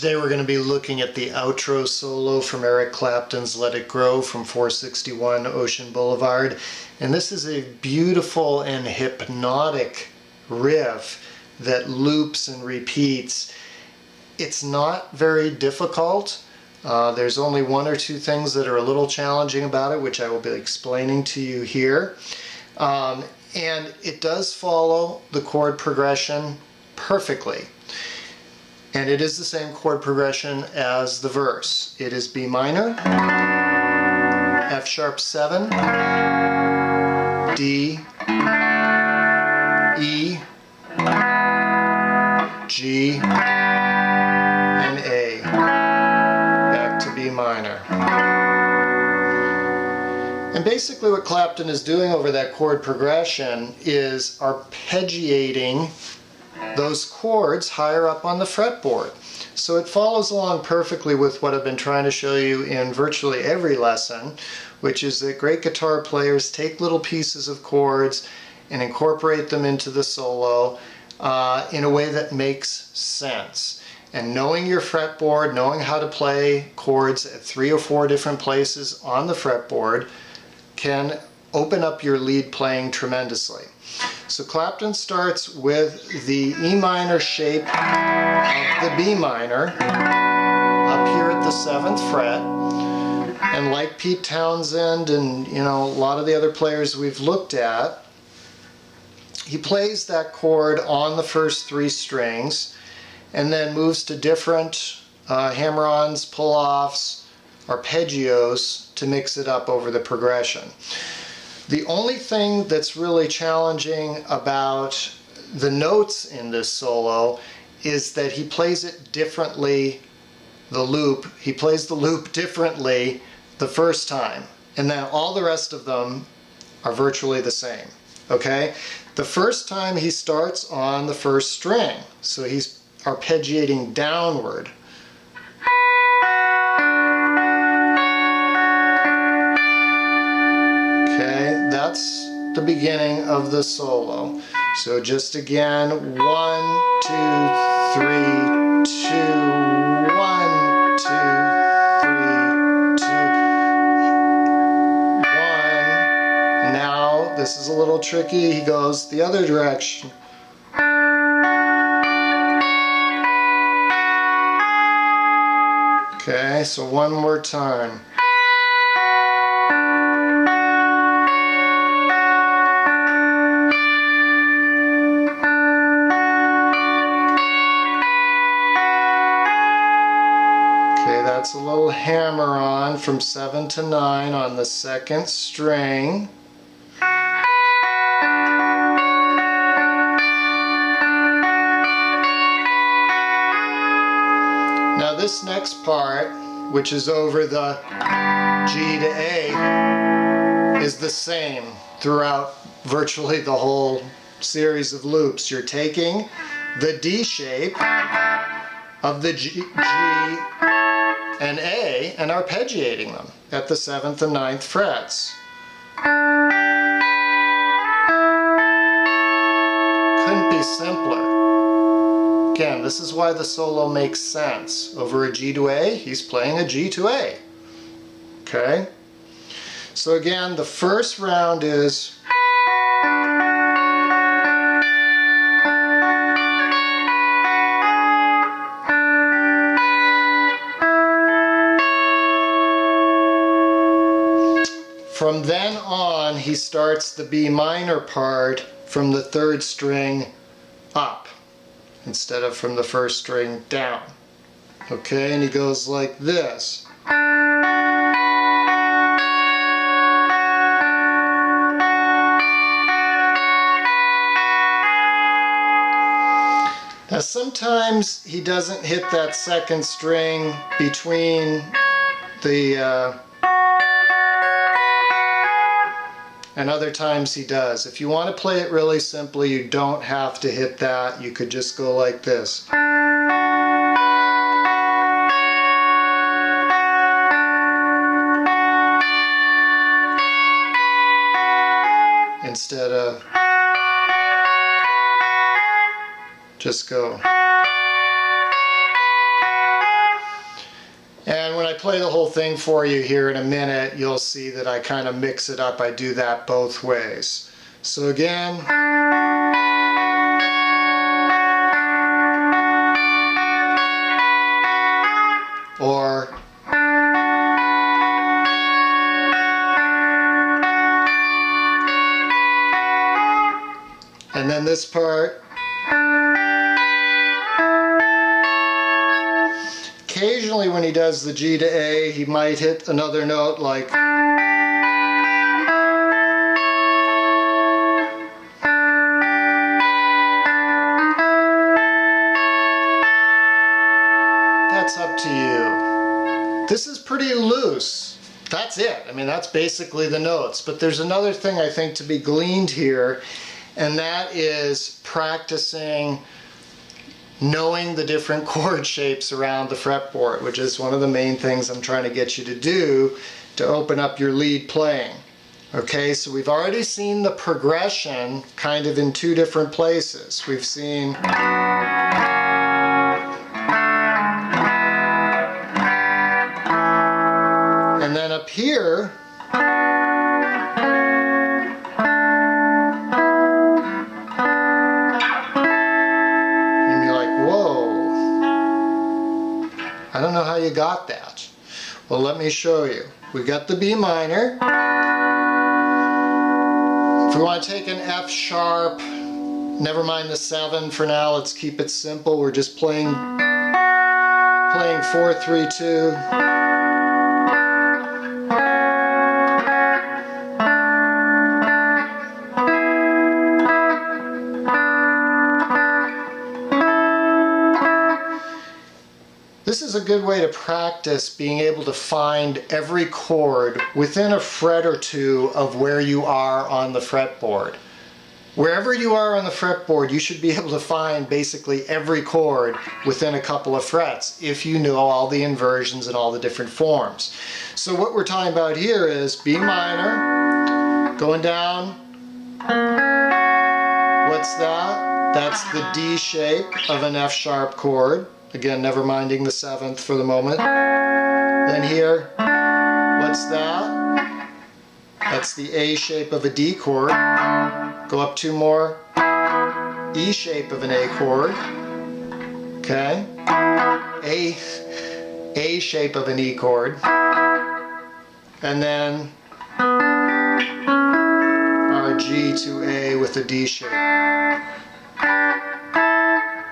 Today we're going to be looking at the outro solo from Eric Clapton's Let It Grow from 461 Ocean Boulevard. And this is a beautiful and hypnotic riff that loops and repeats. It's not very difficult. There's only one or two things that are a little challenging about it, which I will be explaining to you here. And it does follow the chord progression perfectly. And it is the same chord progression as the verse. It is B minor, F sharp 7, D, E, G, and A. Back to B minor. And basically what Clapton is doing over that chord progression is arpeggiating those chords higher up on the fretboard. So it follows along perfectly with what I've been trying to show you in virtually every lesson, which is that great guitar players take little pieces of chords and incorporate them into the solo in a way that makes sense. And knowing your fretboard, knowing how to play chords at 3 or 4 different places on the fretboard can open up your lead playing tremendously. So Clapton starts with the E minor shape of the B minor up here at the 7th fret, and like Pete Townsend and a lot of the other players we've looked at, he plays that chord on the first 3 strings and then moves to different hammer-ons, pull-offs, arpeggios to mix it up over the progression. The only thing that's really challenging about the notes in this solo is that he plays it differently, the loop. He plays the loop differently the first time, and then all the rest of them are virtually the same, okay? The first time he starts on the first string, so he's arpeggiating downward. That's the beginning of the solo. So just again, 1, 2, 3, 2, 1, 2, 3, 2, 1. Now, this is a little tricky. He goes the other direction. Okay, so one more time. That's a little hammer-on from 7 to 9 on the 2nd string. Now this next part, which is over the G to A, is the same throughout virtually the whole series of loops. You're taking the D shape of the G and A and arpeggiating them at the 7th and 9th frets. Couldn't be simpler. Again, this is why the solo makes sense. Over a G to A, he's playing a G to A. Okay? So again, the first round is from then on, he starts the B minor part from the 3rd string up instead of from the 1st string down. Okay, and he goes like this. Now sometimes he doesn't hit that 2nd string between the and other times he does. If you want to play it really simply, you don't have to hit that. You could just go like this. Instead of just go. play the whole thing for you here in a minute, you'll see that I kind of mix it up. I do that both ways. So again, or and then this part. Occasionally when he does the G to A, he might hit another note like that's up to you. This is pretty loose. That's it. I mean, that's basically the notes. But there's another thing I think to be gleaned here, and that is practicing knowing the different chord shapes around the fretboard, which is one of the main things I'm trying to get you to do to open up your lead playing. Okay, so we've already seen the progression kind of in two different places. We've seen and then up here I don't know how you got that. Well, let me show you. We got the B minor. If we want to take an F sharp, never mind the 7 for now, let's keep it simple. We're just playing 4-3-2. This is a good way to practice being able to find every chord within a fret or two of where you are on the fretboard. Wherever you are on the fretboard, you should be able to find basically every chord within a couple of frets if you know all the inversions and all the different forms. So what we're talking about here is B minor, going down. What's that? That's the D shape of an F sharp chord. Again, never minding the 7th for the moment. Then here, what's that? That's the A shape of a D chord. Go up 2 more. E shape of an A chord. Okay. A shape of an E chord. And then our G to A with a D shape.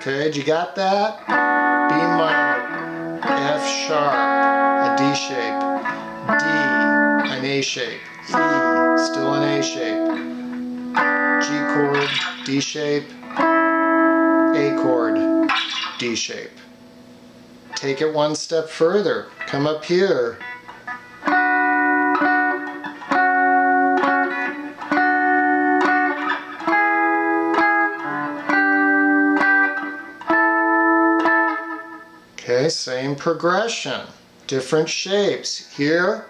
Okay, you got that? B minor, F sharp, a D shape, D, an A shape, E, still an A shape, G chord, D shape, A chord, D shape. Take it one step further. Come up here. Okay, same progression, different shapes. Here,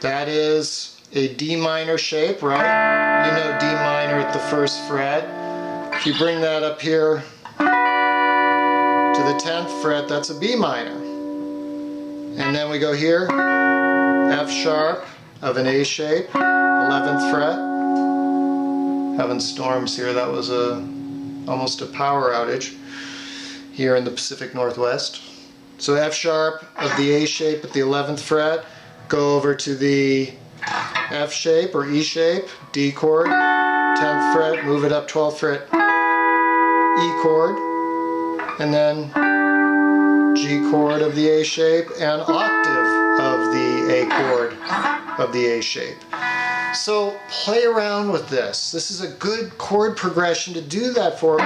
that is a D minor shape, right? You know D minor at the 1st fret. If you bring that up here to the 10th fret, that's a B minor. And then we go here, F sharp of an A shape, 11th fret. Having storms here, that was almost a power outage here in the Pacific Northwest. So F sharp of the A shape at the 11th fret, go over to the F shape or E shape, D chord, 10th fret, move it up 12th fret, E chord, and then G chord of the A shape and octave of the A chord of the A shape. So play around with this. This is a good chord progression to do that for.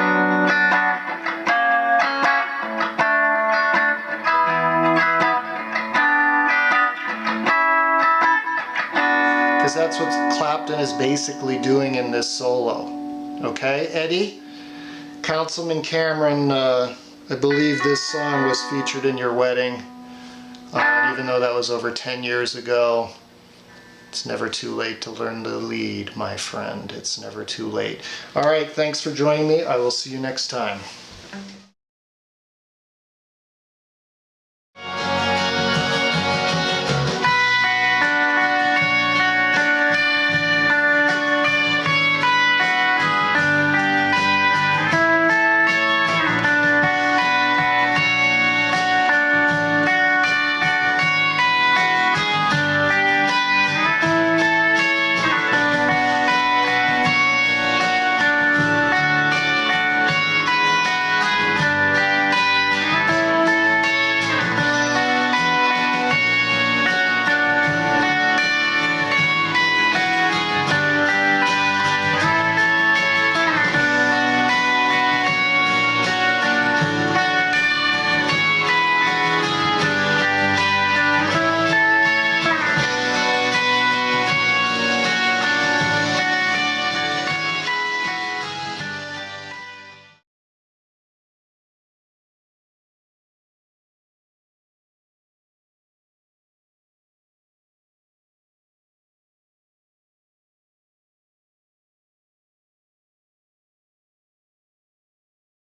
Because that's what Clapton is basically doing in this solo. Okay, Eddie? Councilman Cameron, I believe this song was featured in your wedding. Even though that was over 10 years ago, it's never too late to learn the lead, my friend. It's never too late. All right, thanks for joining me. I will see you next time.